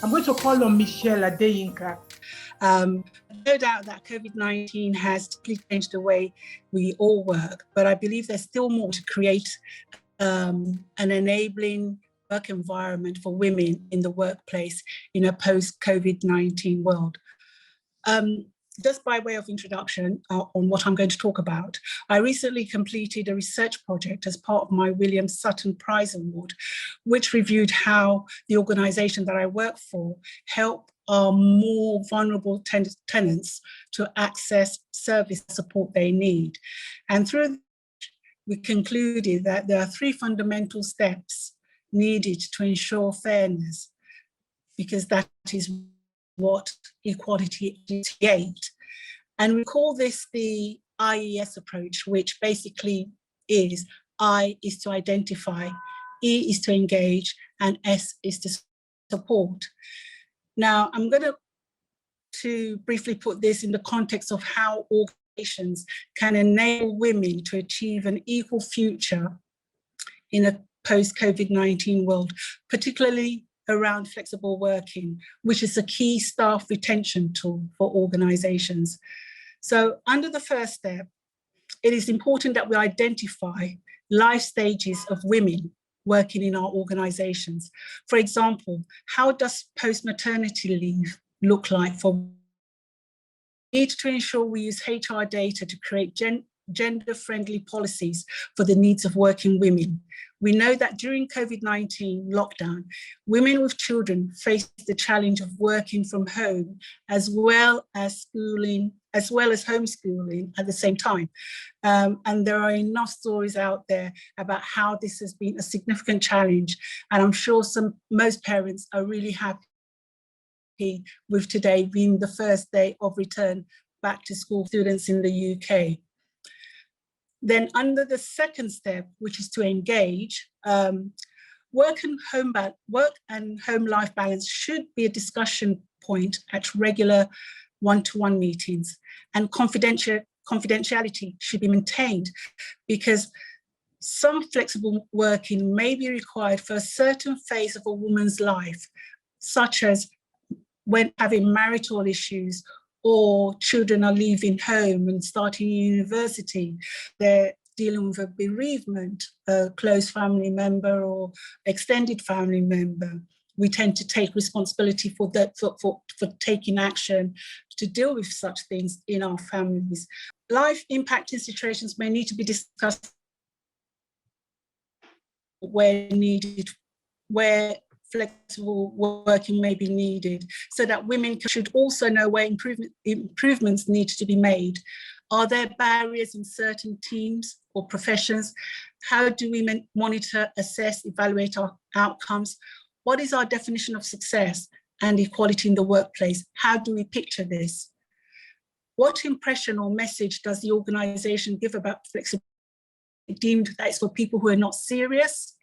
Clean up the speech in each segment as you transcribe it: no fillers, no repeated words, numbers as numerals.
I'm going to call on Michelle Adeyinka. No doubt that COVID-19 has completely changed the way we all work, but I believe there's still more to create an enabling work environment for women in the workplace in a post-COVID-19 world. Just by way of introduction on what I'm going to talk about, I recently completed a research project as part of my William Sutton Prize Award, which reviewed how the organisation that I work for help our more vulnerable tenants to access service support they need. And through we concluded that there are 3 fundamental steps needed to ensure fairness, because that is what equality is. And we call this the IES approach, which basically is I is to identify, E is to engage, and S is to support. Now, I'm going to briefly put this in the context of how organizations can enable women to achieve an equal future in a post-COVID-19 world, particularly around flexible working, which is a key staff retention tool for organizations. So under the first step, it is important that we identify life stages of women working in our organizations. For example, how does post-maternity leave look like for women? We need to ensure we use HR data to create gender-friendly policies for the needs of working women. We know that during COVID-19 lockdown, women with children face the challenge of working from home as well as homeschooling at the same time. And there are enough stories out there about how this has been a significant challenge. And I'm sure most parents are really happy with today being the first day of return back to school students in the UK. Then under the second step, which is to engage, work and home life balance should be a discussion point at regular one-to-one meetings, and confidentiality should be maintained, because some flexible working may be required for a certain phase of a woman's life, such as when having marital issues, or children are leaving home and starting university, they're dealing with a bereavement, a close family member or extended family member. We tend to take responsibility for that, for taking action to deal with such things in our families. Life impacting situations may need to be discussed where needed, where flexible working may be needed, so that women should also know where improvements need to be made. Are there barriers in certain teams or professions? How do we monitor, assess, evaluate our outcomes? What is our definition of success and equality in the workplace? How do we picture this? What impression or message does the organisation give about flexibility? Deemed that it's for people who are not serious?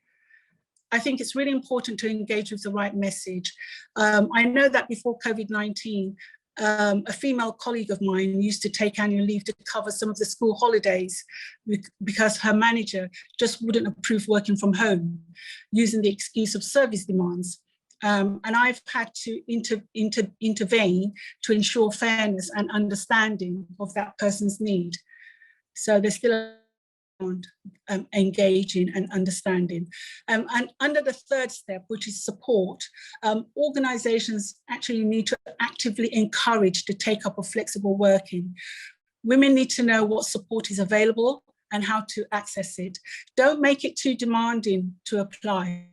I think it's really important to engage with the right message. I know that before COVID-19, a female colleague of mine used to take annual leave to cover some of the school holidays because her manager just wouldn't approve working from home, using the excuse of service demands. And I've had to intervene to ensure fairness and understanding of that person's need. So there's still engaging and understanding. And under the third step, which is support, organizations actually need to actively encourage the take up of flexible working. Women need to know what support is available and how to access it. Don't make it too demanding to apply.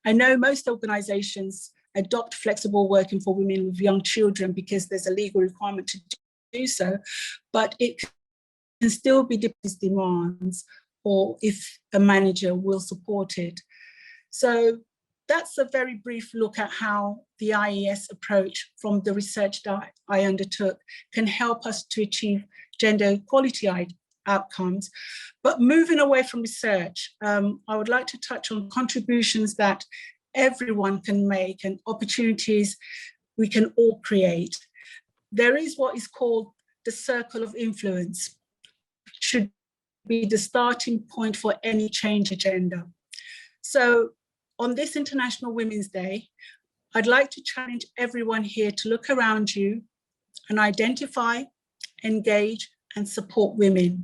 I know most organizations adopt flexible working for women with young children because there's a legal requirement to do so, but it can still be demands, or if a manager will support it. So that's a very brief look at how the IES approach from the research that I undertook can help us to achieve gender equality outcomes. But moving away from research, I would like to touch on contributions that everyone can make and opportunities we can all create. There is what is called the circle of influence, should be the starting point for any change agenda. So on this International Women's Day, I'd like to challenge everyone here to look around you and identify, engage, and support women.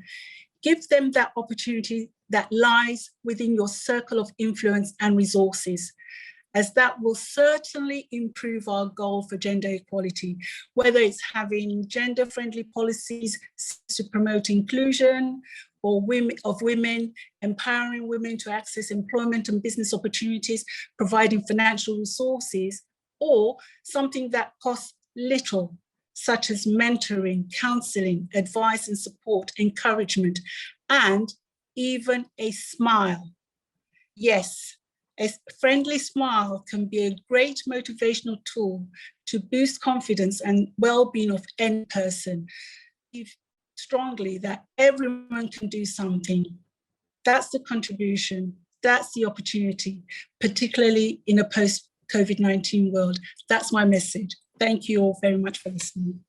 Give them that opportunity that lies within your circle of influence and resources, as that will certainly improve our goal for gender equality, whether it's having gender-friendly policies to promote inclusion or women, empowering women to access employment and business opportunities, providing financial resources, or something that costs little, such as mentoring, counseling, advice and support, encouragement, and even a smile. Yes, a friendly smile can be a great motivational tool to boost confidence and well-being of any person. I believe strongly that everyone can do something. That's the contribution, that's the opportunity, particularly in a post-COVID-19 world. That's my message. Thank you all very much for listening.